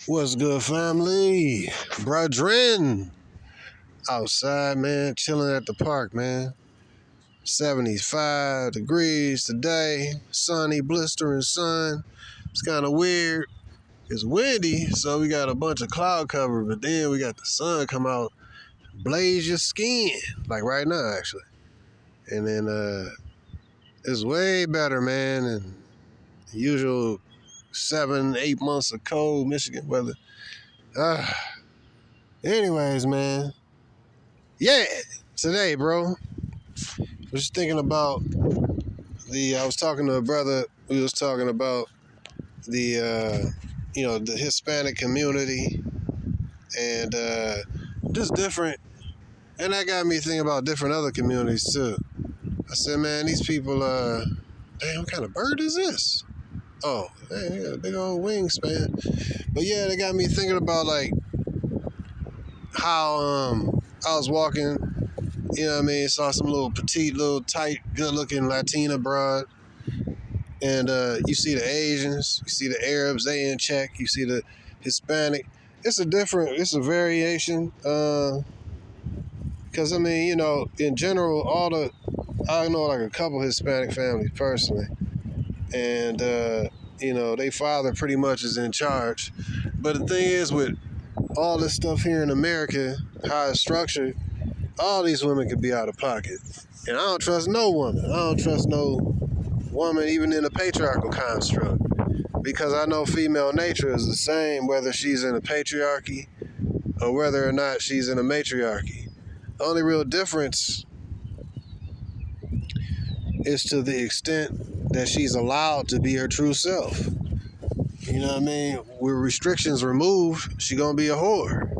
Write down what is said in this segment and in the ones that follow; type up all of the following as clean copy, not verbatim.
What's good, family? Brethren, outside, man, chilling at the park, man. 75 degrees today, sunny, blistering sun. It's kind of weird. It's windy, so we got a bunch of cloud cover, but then we got the sun come out, blaze your skin, like right now, actually. And then it's way better, man, than the usual 7-8 months of cold Michigan weather. Anyways, man. Yeah, today, bro. Was thinking about I was talking to a brother. We was talking about the Hispanic community and just different. And that got me thinking about different other communities too. I said, man, these people, damn, what kind of bird is this? Oh, man, they got a big old wingspan. But yeah, they got me thinking about like how I was walking. You know what I mean? Saw some little petite, little tight, good-looking Latina broad. And you see the Asians, you see the Arabs, they in check. You see the Hispanic. It's a variation. Because, I mean, you know, in general, I know like a couple Hispanic families personally. And, they father pretty much is in charge. But the thing is, with all this stuff here in America, how it's structured, all these women could be out of pocket. And I don't trust no woman. I don't trust no woman even in a patriarchal construct. Because I know female nature is the same whether she's in a patriarchy or whether or not she's in a matriarchy. The only real difference is to the extent that she's allowed to be her true self. You know what I mean? With restrictions removed, she gonna be a whore.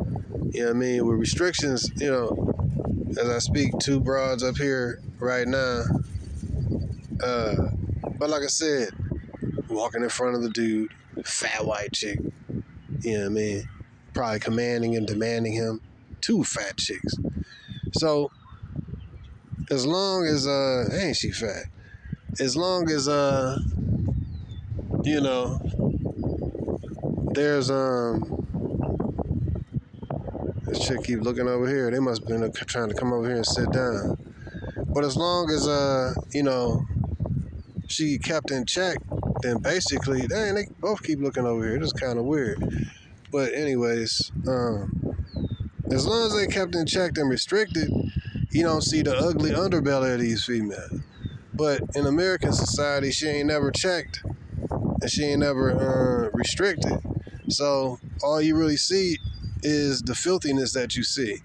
You know what I mean? With restrictions, as I speak, two broads up here right now. But like I said, walking in front of the dude, fat white chick. You know what I mean? Probably commanding and demanding him. Two fat chicks. So, as long as, ain't she fat? As long as, there's, this chick keep looking over here. They must have been trying to come over here and sit down. But as long as, she kept in check, then basically, they both keep looking over here. It's kind of weird. But anyways, as long as they kept in check and restricted, you don't see the ugly underbelly of these females. But in American society, she ain't never checked and she ain't never restricted. So all you really see is the filthiness that you see.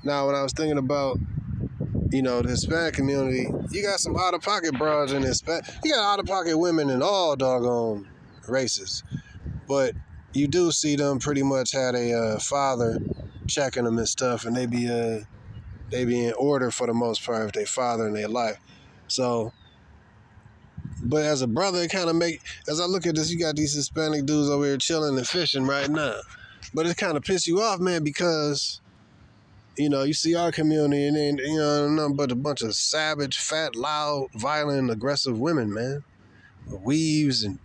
Now, when I was thinking about, the Hispanic community, you got some out-of-pocket broads in Hispanic. You got out-of-pocket women in all doggone races. But you do see them pretty much had a father checking them and stuff, and they be in order for the most part if they father in their life. So, but as a brother, it kind of as I look at this, you got these Hispanic dudes over here chilling and fishing right now. But it kind of pisses you off, man, because, you see our community and then, nothing but a bunch of savage, fat, loud, violent, aggressive women, man. With weaves. And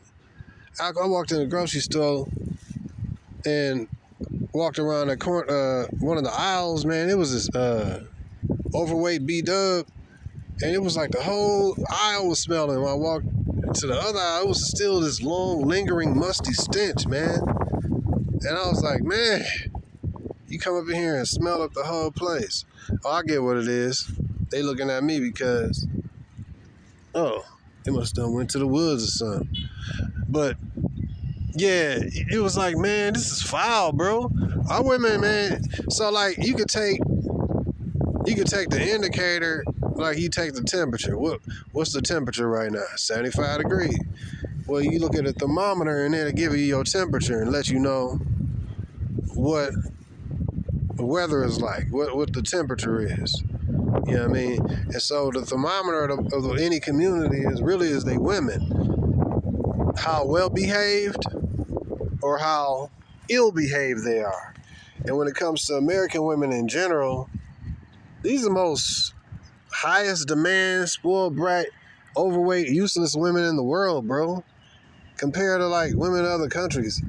I walked in the grocery store and walked around the corner, one of the aisles, man. It was this overweight B-dub. And it was like the whole aisle was smelling. When I walked to the other aisle, it was still this long, lingering, musty stench, man. And I was like, man, you come up in here and smell up the whole place. Oh, I get what it is. They looking at me because, they must have went to the woods or something. But, yeah, it was like, man, this is foul, bro. Our women, man, so, like, you could take the indicator, like you take the temperature. What's the temperature right now? 75 degrees. Well, you look at a thermometer and it'll give you your temperature and let you know what the weather is like, what the temperature is. You know what I mean? And so the thermometer of any community is they women. How well behaved or how ill behaved they are. And when it comes to American women in general, these are the most highest demand, spoiled brat, overweight, useless women in the world, bro. Compared to like women in other countries.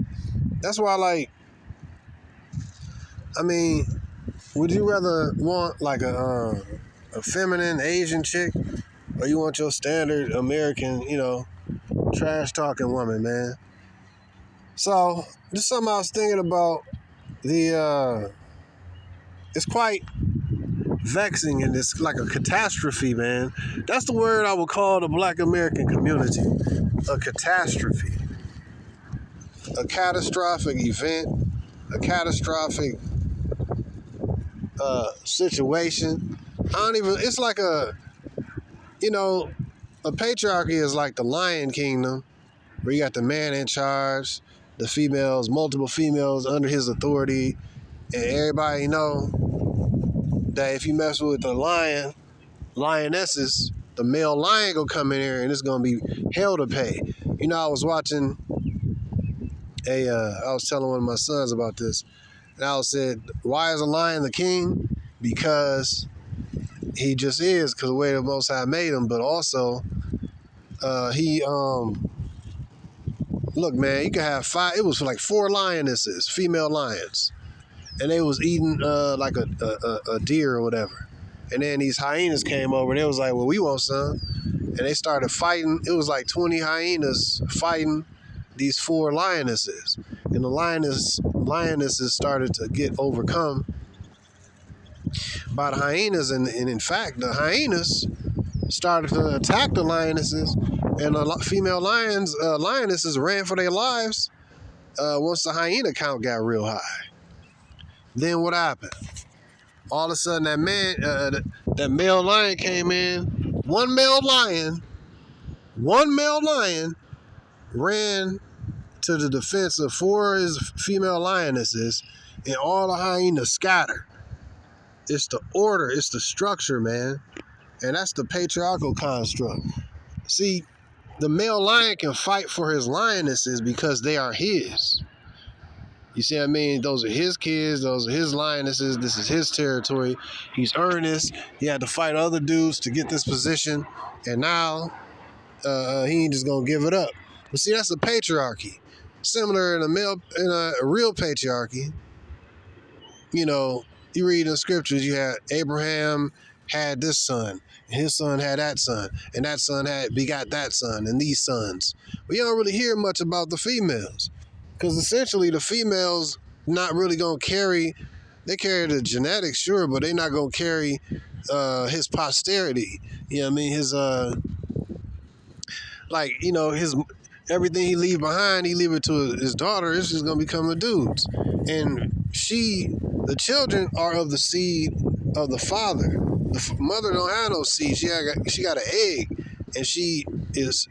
That's why, like, I mean, would you rather want like a feminine Asian chick, or you want your standard American, trash talking woman, man? So just something I was thinking about. It's quite vexing, and it's like a catastrophe, man. That's the word I would call the Black American community. A catastrophe. A catastrophic event. A catastrophic situation. It's like a patriarchy is like the Lion Kingdom, where you got the man in charge, the females, multiple females under his authority, and everybody know that if you mess with the lionesses, the male lion gonna come in here and it's gonna be hell to pay. I was watching I was telling one of my sons about this, and I said, why is a lion the king? Because he just is, because the way the Most High made him, but also he look, man, you could have five. It was like 4 lionesses, female lions, and they was eating like a deer or whatever. And then these hyenas came over, and they was like, well, we want some. And they started fighting. It was like 20 hyenas fighting these 4 lionesses. And the lionesses started to get overcome by the hyenas. And in fact, the hyenas started to attack the lionesses. And the female lionesses ran for their lives once the hyena count got real high. Then what happened? All of a sudden, that male lion came in. One male lion ran to the defense of 4 of his female lionesses, and all the hyenas scattered. It's the order, it's the structure, man. And that's the patriarchal construct. See, the male lion can fight for his lionesses because they are his. You see what I mean? Those are his kids. Those are his lionesses. This is his territory. He's earned this. He had to fight other dudes to get this position. And now he ain't just going to give it up. But see, that's a patriarchy. Similar in a real patriarchy. You read in the scriptures, you had Abraham had this son, and his son had that son, and that son begot that son, and these sons. But you don't really hear much about the females. Because essentially the females not really going to carry, they carry the genetics, sure, but they're not going to carry his posterity. You know what I mean? His, his, everything he leave behind, he leave it to his daughter, it's just going to become the dudes. And the children are of the seed of the father. The mother don't have no seed. She got an egg, and she is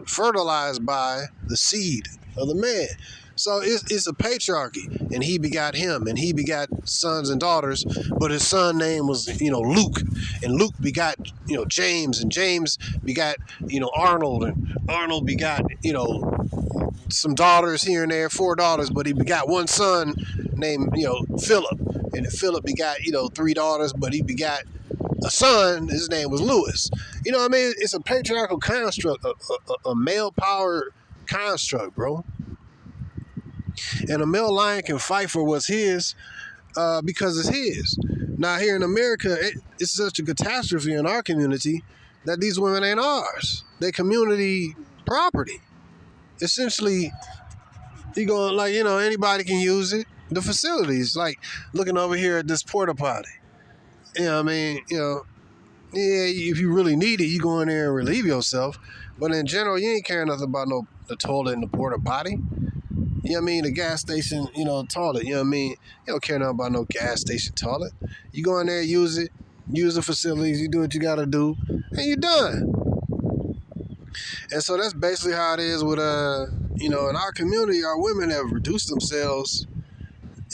fertilized by the seed of the man. So it's a patriarchy, and he begot him, and he begot sons and daughters, but his son name was, Luke, and Luke begot, James, and James begot, Arnold, and Arnold begot, some daughters here and there, 4 daughters, but he begot one son named, Philip, and Philip begot, 3 daughters, but he begot a son, his name was Lewis. You know what I mean? It's a patriarchal construct, a male power construct, bro. And a male lion can fight for what's his because it's his. Now here in America, it's such a catastrophe in our community that these women ain't ours. They community property. Essentially, anybody can use it. The facilities, like looking over here at this porta potty. If you really need it, you go in there and relieve yourself. But in general, you ain't caring nothing about the toilet and the porta potty. You know what I mean? The gas station, toilet. You know what I mean? You don't care nothing about no gas station toilet. You go in there, use it, use the facilities, you do what you got to do, and you're done. And so that's basically how it is with, in our community, our women have reduced themselves,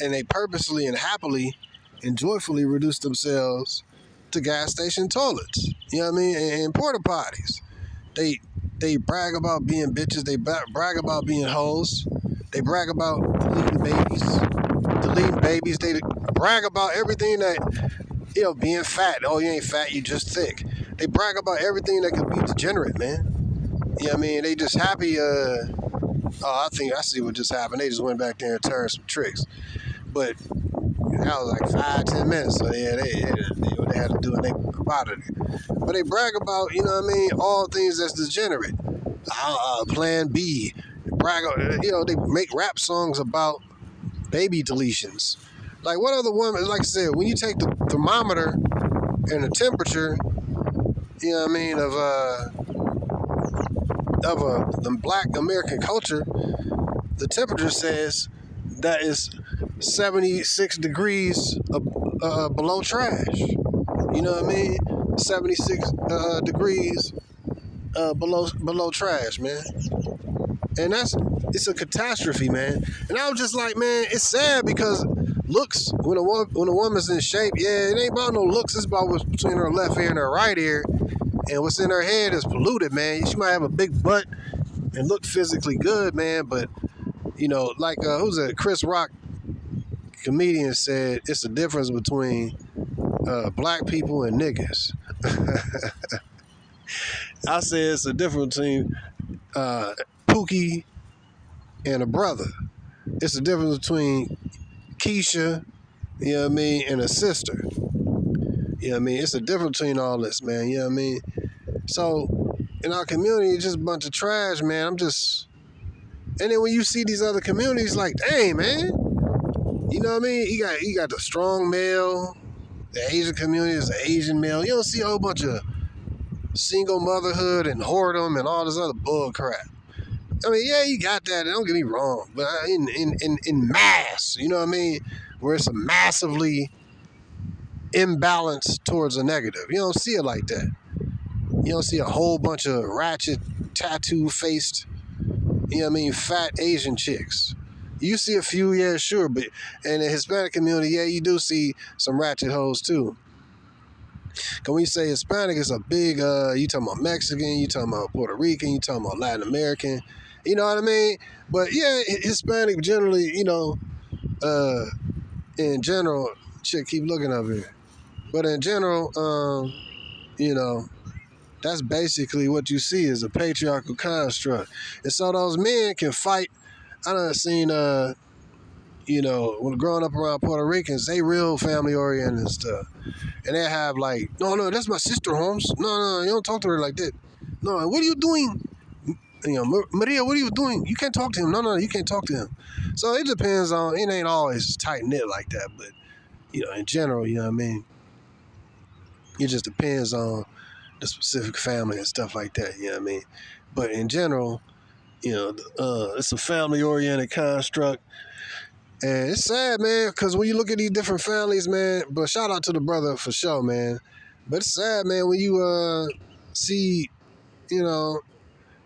and they purposely and happily and joyfully reduced themselves to gas station toilets. You know what I mean? And porta potties. They brag about being bitches. They brag about being hoes. They brag about deleting babies. They brag about everything that, being fat. Oh, you ain't fat, you just thick. They brag about everything that could be degenerate, man. You know what I mean? They just happy Oh, I think I see what just happened. They just went back there and turned some tricks. But that was like 5-10 minutes. So yeah, they had to do and they about it. But they brag about, you know what I mean, all things that's degenerate. Plan B. Brag, they make rap songs about baby deletions. Like what other woman? Like I said, when you take the thermometer and the temperature, you know what I mean, of the Black American culture, the temperature says that is 76 degrees below trash. You know what I mean? 76 degrees below trash, man. And it's a catastrophe, man. And I was just like, man, it's sad because looks, when a woman's in shape, yeah, it ain't about no looks. It's about what's between her left ear and her right ear. And what's in her head is polluted, man. She might have a big butt and look physically good, man, but like who's that? Chris Rock, comedian, said it's the difference between black people and niggas. I said it's the difference between Pookie and a brother. It's the difference between Keisha, you know what I mean, and a sister. You know what I mean? It's the difference between all this, man. You know what I mean? So in our community, it's just a bunch of trash, man. And then when you see these other communities, like, dang, man, you know what I mean? You got the strong male, the Asian community is the Asian male. You don't see a whole bunch of single motherhood and whoredom and all this other bull crap. I mean, yeah, you got that. Don't get me wrong, but in mass, you know what I mean? Where it's a massively imbalanced towards a negative. You don't see it like that. You don't see a whole bunch of ratchet, tattoo-faced, you know what I mean, fat Asian chicks. You see a few, yeah, sure, but in the Hispanic community, yeah, you do see some ratchet hoes too. Cause when you say Hispanic, it's a big, you talking about Mexican, you talking about Puerto Rican, you talking about Latin American, you know what I mean? But yeah, Hispanic generally, in general, shit, keep looking up here. But in general, that's basically what you see is a patriarchal construct. And so those men can fight. I done seen, when growing up around Puerto Ricans, they real family oriented and stuff. And they have like, no, that's my sister, Holmes. No, you don't talk to her like that. No, what are you doing? Maria, what are you doing? You can't talk to him. No, you can't talk to him. So it depends on, it ain't always tight knit like that, but, in general, you know what I mean? It just depends on the specific family and stuff like that, you know what I mean? But in general, it's a family-oriented construct. And it's sad, man, because when you look at these different families, man, but shout out to the brother for sure, man. But it's sad, man, when you see,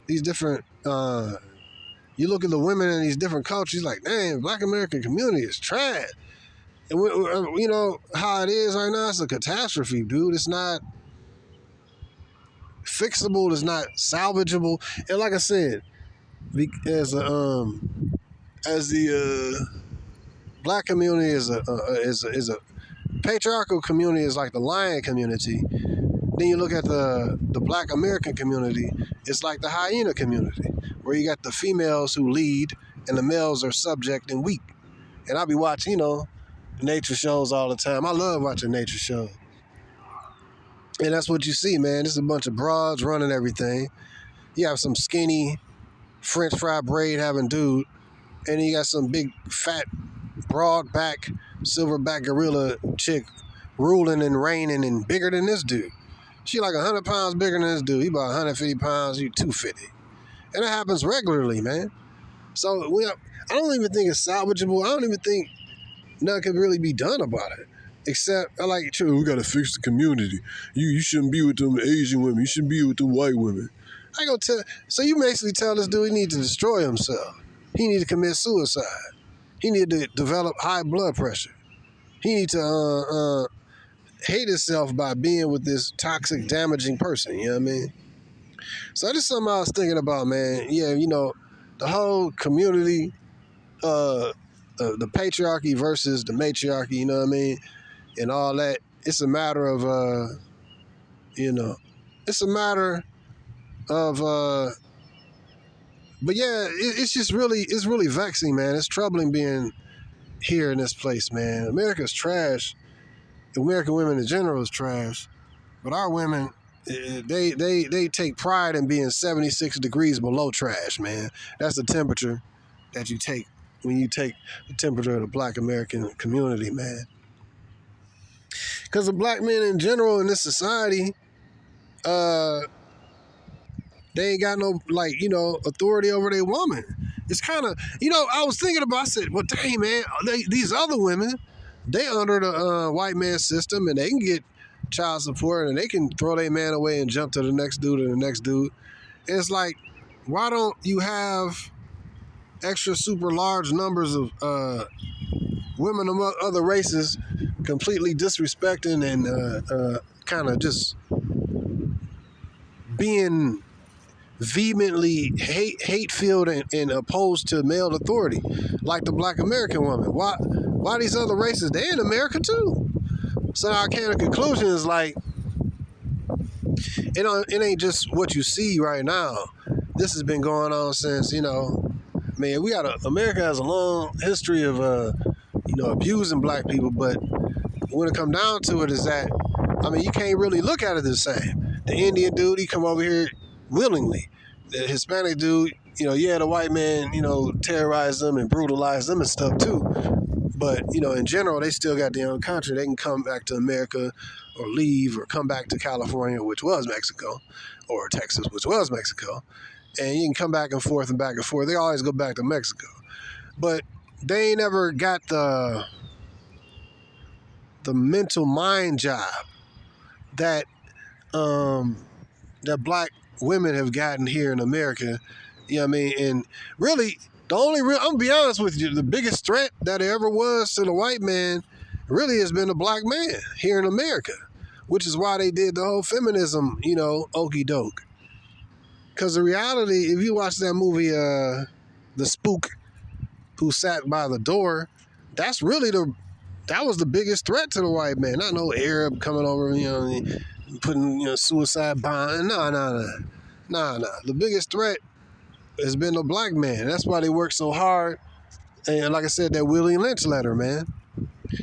these different, you look at the women in these different cultures, like, damn, Black American community is trash. And, how it is right now, it's a catastrophe, dude. It's not fixable, it's not salvageable. And like I said, as the Black community is a patriarchal community, is like the lion community. Then you look at the Black American community, it's like the hyena community, where you got the females who lead and the males are subject and weak. And I be watching, nature shows all the time. I love watching nature shows. And that's what you see, man. This is a bunch of broads running everything. You have some skinny French fry braid having dude, and then you got some big fat broad back silverback gorilla chick ruling and reigning and bigger than this dude. She like 100 pounds bigger than this dude. He about 150 pounds, you 250. And that happens regularly, man. So I don't even think it's salvageable. I don't even think nothing can really be done about it. Except, I like, true, we gotta fix the community. You shouldn't be with them Asian women. You shouldn't be with them white women. I go tell. So you basically tell this dude he needs to destroy himself. He need to commit suicide. He need to develop high blood pressure. He need to hate himself by being with this toxic, damaging person. You know what I mean? So that's something I was thinking about, man. Yeah, the whole community, the patriarchy versus the matriarchy. You know what I mean? And all that. It's a matter of, But yeah, it's really vexing, man. It's troubling being here in this place, man. America's trash. American women in general is trash. But our women, they take pride in being 76 degrees below trash, man. That's the temperature that you take when you take the temperature of the Black American community, man. Because the black men in general in this society, they ain't got no, like, authority over their woman. It's kind of, I was thinking about, I said, well, dang, man, these other women, they under the white man system, and they can get child support, and they can throw their man away and jump to the next dude and the next dude. And it's like, why don't you have extra super large numbers of women of other races completely disrespecting and kind of just being vehemently hate-filled and opposed to male authority, like the Black American woman? Why these other races? They in America too. So our kind of conclusion is like, it ain't just what you see right now. This has been going on since, man, America has a long history of, abusing black people, but when it comes down to it is that, you can't really look at it the same. The Indian dude, he come over here willingly. The Hispanic dude, the white man, terrorized them and brutalized them and stuff too. But, in general, they still got their own country. They can come back to America or leave or come back to California, which was Mexico, or Texas, which was Mexico. And you can come back and forth and back and forth. They always go back to Mexico. But they ain't never got the mental mind job that that black women have gotten here in America. And really, I'm gonna be honest with you, the biggest threat that there ever was to the white man really has been the black man here in America, which is why they did the whole feminism, okey doke. Because the reality, if you watch that movie, The Spook, Who Sat by the Door, that was the biggest threat to the white man. Not no Arab coming over, putting suicide bomb. No. The biggest threat has been the black man. That's why they work so hard. And like I said, that Willie Lynch letter, man.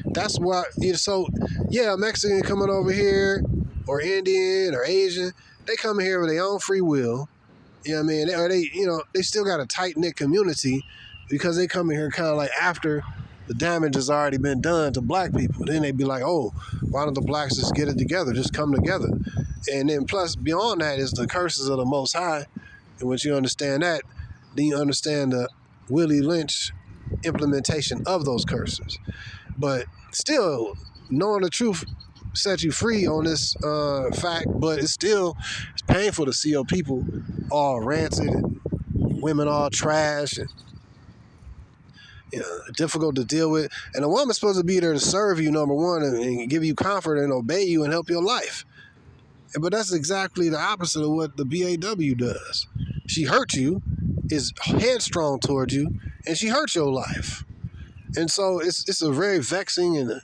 That's why. Mexican coming over here, or Indian or Asian, they come here with their own free will. They still got a tight knit community because they come in here kind of like after the damage has already been done to black people. Then they be like, oh, why don't the blacks just get it together, just come together? And then plus beyond that is the curses of the Most High. And once you understand that, then you understand the Willie Lynch implementation of those curses. But still, knowing the truth set you free on this fact, but it's painful to see your people all rancid and women all trash and difficult to deal with. And a woman's supposed to be there to serve you, number one, and give you comfort and obey you and help your life. But that's exactly the opposite of what the BAW does. She hurts you, is headstrong towards you, and she hurts your life. And so it's a very vexing and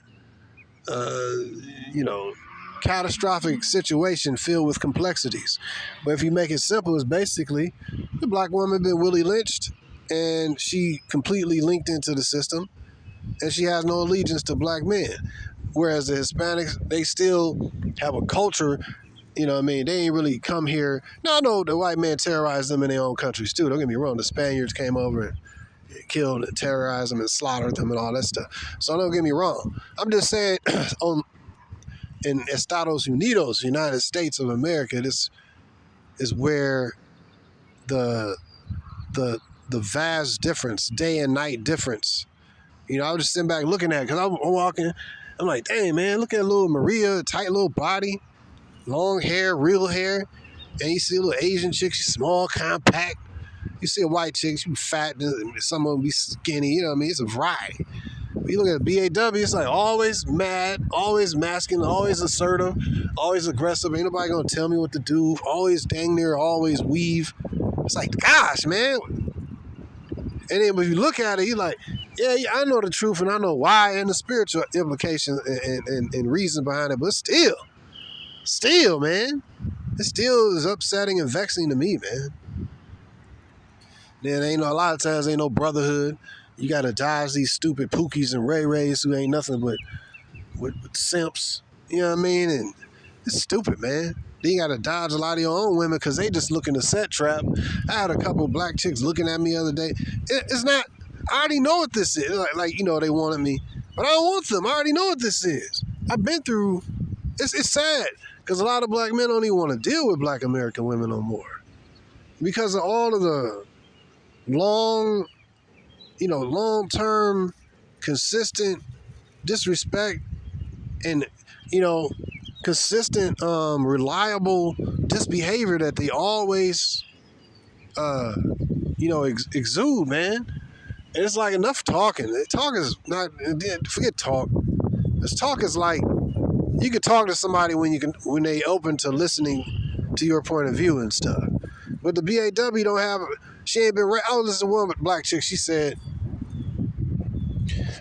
catastrophic situation filled with complexities. But if you make it simple, it's basically the black woman been Willie Lynched, and she completely linked into the system, and she has no allegiance to black men. Whereas the Hispanics, they still have a culture. They ain't really come here. Now, I know the white man terrorized them in their own countries too. Don't get me wrong. The Spaniards came over and killed and terrorized them and slaughtered them and all that stuff. So don't get me wrong. I'm just saying, in Estados Unidos, United States of America, this is where the vast difference, day and night difference. I was just sitting back looking at it because I'm walking. I'm like, dang, man, look at little Maria, tight little body, long hair, real hair. And you see a little Asian chick, she's small, compact. You see a white chick, she's fat, some of them be skinny. It's a variety. But you look at BAW, it's like always mad, always masculine, always assertive, always aggressive. Ain't nobody gonna tell me what to do. Always dang near, always weave. It's like, gosh, man. And then when you look at it, you're like, yeah, I know the truth and I know why and the spiritual implications and reason behind it. But still, man, it still is upsetting and vexing to me, man. Then ain't no, a lot of times ain't no brotherhood. You gotta dodge these stupid Pookies and Ray Rays who ain't nothing but with simps. You know what I mean? And it's stupid, man. Then you gotta dodge a lot of your own women because they just looking to set trap. I had a couple of black chicks looking at me the other day. It's not. I already know what this is. Like they wanted me, but I don't want them. I already know what this is. I've been through. It's sad because a lot of black men don't even want to deal with black American women no more because of all of the long-term, consistent disrespect and, consistent, reliable disbehavior that they always, exude, man. And it's like enough talking. Talk is not, forget talk. This talk is like, you can talk to somebody when they open to listening to your point of view and stuff. But the BAW don't have, she ain't been, I was listening to one with black chick, she said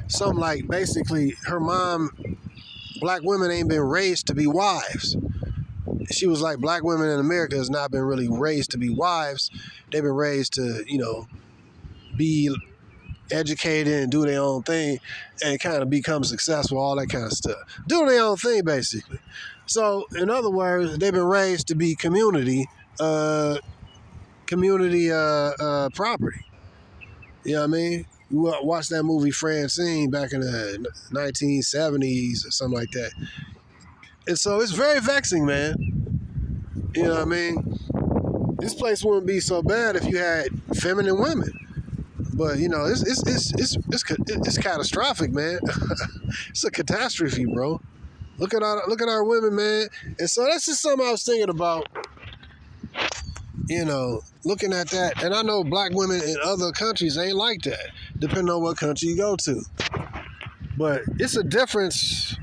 something like, basically, her mom, black women ain't been raised to be wives. She was like, black women in America has not been really raised to be wives. They've been raised to, be educated and do their own thing and kind of become successful, all that kind of stuff. Do their own thing, basically. So, in other words, they've been raised to be community property. You know what I mean? You watch that movie Francine back in the 1970s or something like that. And so it's very vexing, man. You know what I mean? This place wouldn't be so bad if you had feminine women. But it's catastrophic, man. It's a catastrophe, bro. Look at our women, man. And so that's just something I was thinking about. Looking at that, and I know black women in other countries ain't like that, depending on what country you go to. But it's a difference.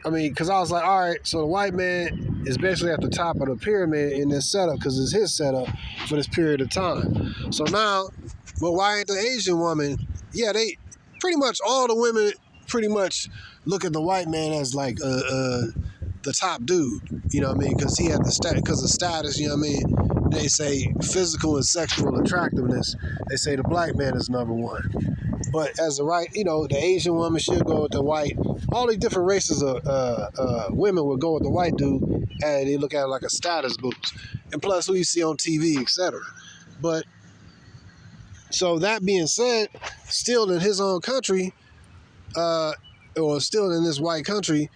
I mean, because I was like, all right, so the white man is basically at the top of the pyramid in this setup because it's his setup for this period of time. So now, well, why ain't the Asian woman? Yeah, they pretty much all the women pretty much look at the white man as like the top dude. You know what I mean? Because he had because of status. You know what I mean? They say physical and sexual attractiveness. They say the black man is number one. But as the Asian woman should go with the white. All these different races of women will go with the white dude, and they look at it like a status boost. And plus, who you see on TV, etc. But so that being said, still in his own country, or still in this white country,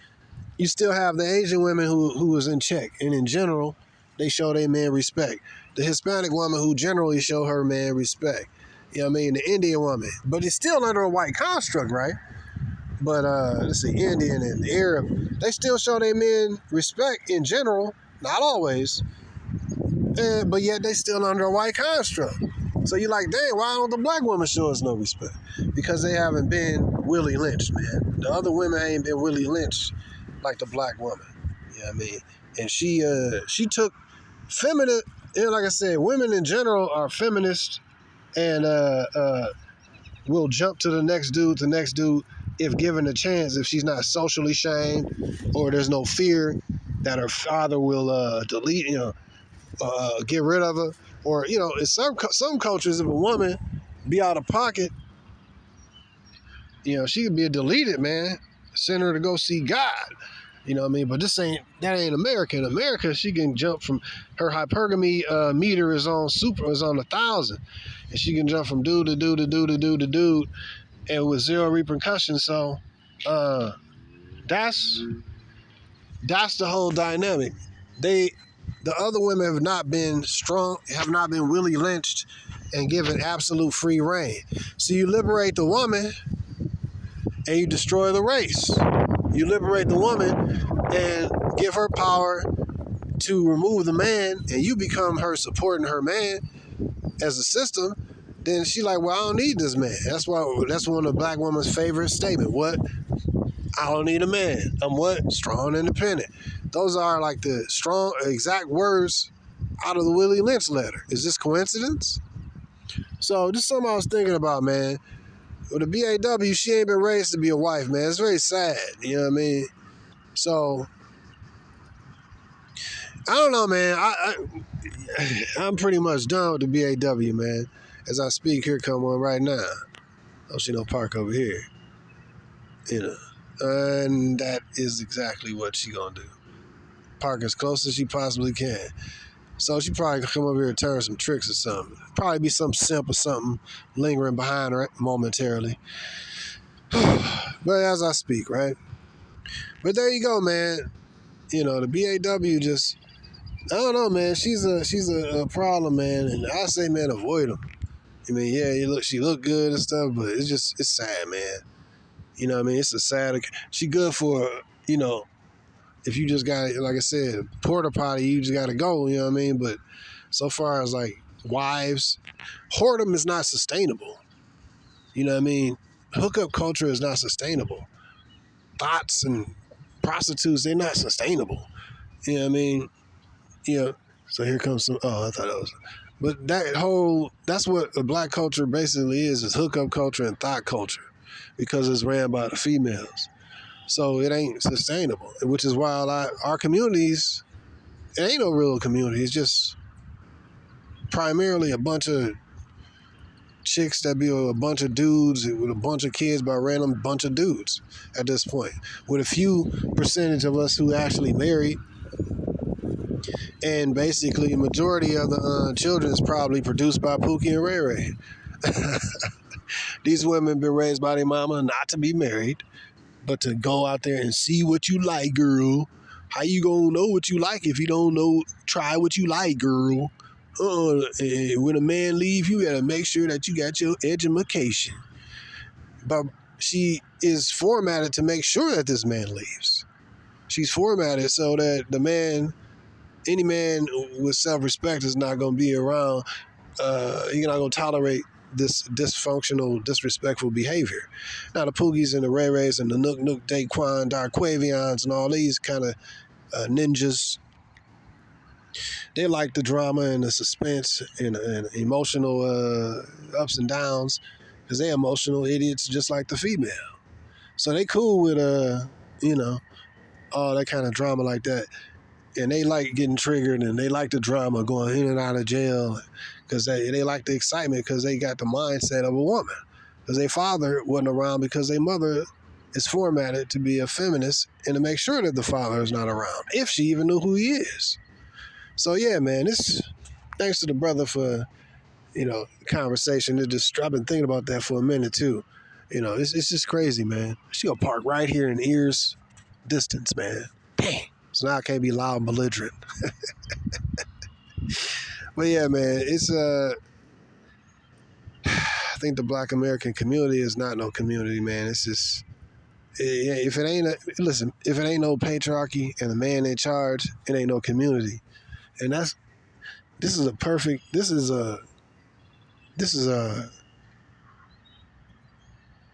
you still have the Asian women who is in check, and in general, they show their man respect. The Hispanic woman who generally show her man respect. You know what I mean? The Indian woman. But it's still under a white construct, right? But let's see, Indian and Arab, they still show their men respect in general, not always. But yet they still under a white construct. So you're like, dang, why don't the black women show us no respect? Because they haven't been Willie lynched, man. The other women ain't been Willie lynched like the black woman. You know what I mean? And she took feminine, like I said, women in general are feminist and will jump to the next dude if given a chance, if she's not socially shamed or there's no fear that her father will delete, get rid of her. Or, in some cultures, if a woman be out of pocket, she could be deleted, man. Send her to go see God. You know what I mean? But that ain't America. In America, she can jump from her hypergamy meter is on 1,000. And she can jump from dude to dude to dude to dude to dude and with zero repercussions. So that's the whole dynamic. The other women have not been strong, have not been Willie lynched and given absolute free reign. So you liberate the woman and you destroy the race. You liberate the woman and give her power to remove the man, and you become her supporting her man as a system. Then she like, well, I don't need this man. That's one of the black woman's favorite statement. What? I don't need a man. I'm what? Strong and independent. Those are like the strong exact words out of the Willie Lynch letter. Is this coincidence? So this is something I was thinking about, man. With the BAW, she ain't been raised to be a wife, man. It's very sad. You know what I mean? So I don't know, man. I'm pretty much done with the BAW, man. As I speak, here come one right now. Oh, she no park over here. You know. And that is exactly what she gonna do. Park as close as she possibly can. So she probably gonna come over here and turn some tricks or something. Probably be some simp or something lingering behind her momentarily. But as I speak, right? But there you go, man. You know, the BAW just, I don't know, man. She's a problem, man. And I say, man, avoid them. I mean, yeah, she look good and stuff, but it's sad, man. You know what I mean? It's a sad, she good for, you know, if you just got, like I said, porta potty, you just got to go, you know what I mean? But so far as like wives, whoredom is not sustainable. You know what I mean? Hookup culture is not sustainable. Thoughts and prostitutes, they're not sustainable. You know what I mean? You know, so here comes some, oh, I thought that was, but that's what the black culture basically is hookup culture and thought culture because it's ran by the females. So it ain't sustainable, which is why our communities, it ain't no real community. It's just primarily a bunch of chicks that be with a bunch of dudes with a bunch of kids by a random bunch of dudes at this point, with a few percentage of us who actually married. And basically, the majority of the children is probably produced by Pookie and Ray Ray. These women been raised by their mama not to be married, but to go out there and see what you like, girl. How you gonna know what you like if you don't know? Try what you like, girl. When a man leave, you gotta make sure that you got your education. But she is formatted to make sure that this man leaves. She's formatted so that any man with self-respect is not gonna be around. You're not gonna tolerate this dysfunctional, disrespectful behavior. Now the Poogies and the Ray Rays and the Nook Daquan, Darquavions and all these kind of ninjas, they like the drama and the suspense and emotional ups and downs because they're emotional idiots just like the female. So they cool with you know, all that kind of drama like that. And they like getting triggered and they like the drama going in and out of jail because they like the excitement because they got the mindset of a woman. Because their father wasn't around because their mother is formatted to be a feminist and to make sure that the father is not around, if she even knew who he is. So yeah, man, thanks to the brother for, you know, the conversation. I've been thinking about that for a minute too. You know, it's just crazy, man. She gonna park right here in ears distance, man. Dang. So now I can't be loud and belligerent. But yeah, man, it's I think the Black American community is not no community, man. It's just if it ain't no patriarchy and a man in charge, it ain't no community. And this is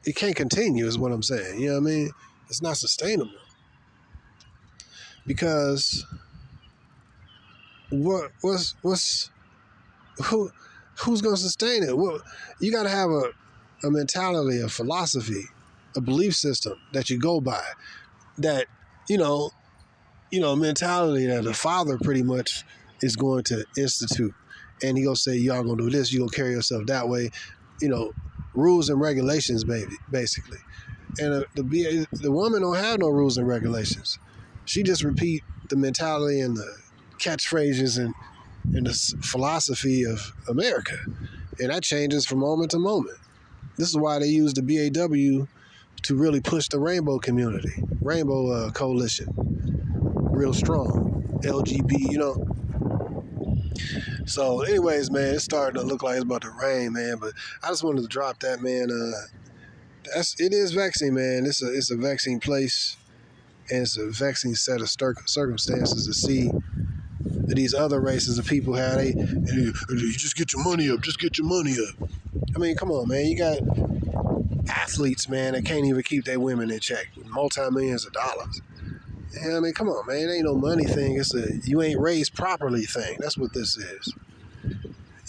it can't continue is what I'm saying. You know what I mean? It's not sustainable. Because who's gonna sustain it? Well, you gotta have a mentality, a philosophy, a belief system that you go by. That, a mentality that the father pretty much is going to institute. And he gonna say, y'all gonna do this, you gonna carry yourself that way, rules and regulations, baby, basically. And the woman don't have no rules and regulations. She just repeat the mentality and the catchphrases and the philosophy of America. And that changes from moment to moment. This is why they use the BAW to really push the rainbow community, rainbow coalition, real strong, LGB, So anyways, man, it's starting to look like it's about to rain, man. But I just wanted to drop that, man. It is vexing, man. It's a vexing place. And it's a vexing set of circumstances to see these other races of people how you just get your money up, just get your money up. I mean, come on, man. You got athletes, man, that can't even keep their women in check, multi-millions of dollars. Yeah, I mean, come on, man. It ain't no money thing. It's a you ain't raised properly thing. That's what this is.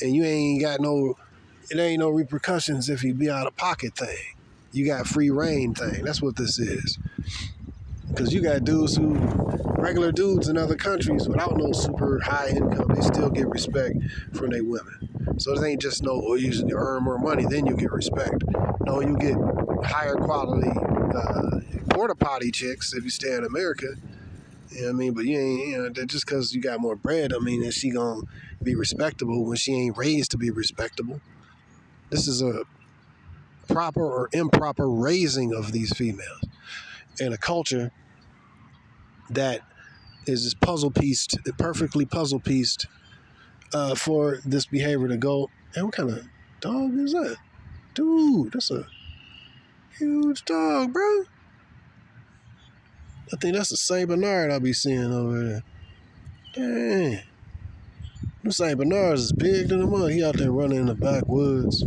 And you ain't got it ain't no repercussions if you be out of pocket thing. You got free reign thing. That's what this is. Because you got dudes who, regular dudes in other countries without no super high income, they still get respect from their women. So it ain't just no, oh, you earn more money, then you get respect. No, you get higher quality porta potty chicks if you stay in America. You know what I mean? But you ain't, just because you got more bread, I mean, that she gonna be respectable when she ain't raised to be respectable. This is a proper or improper raising of these females in a culture that is just perfectly puzzle pieced for this behavior to go. And what kind of dog is that? Dude, that's a huge dog, bro. I think that's a Saint Bernard I be seeing over there. Dang. Them Saint Bernards is big than the mud. He out there running in the backwoods.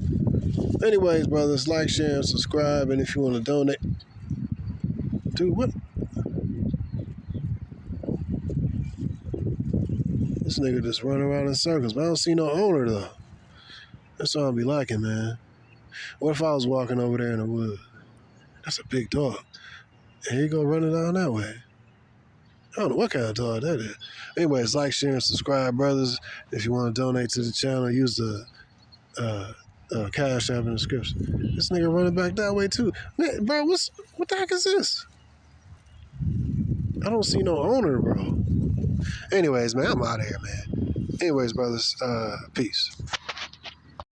Anyways, brothers, like, share, and subscribe. And if you want to donate. Dude, what? This nigga just running around in circles, but I don't see no owner though. That's what I'll be liking, man. What if I was walking over there in the woods? That's a big dog. And he go running down that way. I don't know what kind of dog that is. Anyways, like, share, and subscribe, brothers. If you want to donate to the channel, use the CashApp in the description. This nigga running back that way too. Man, bro, what the heck is this? I don't see no owner, bro. Anyways, man, I'm out of here, man. Anyways, brothers, peace.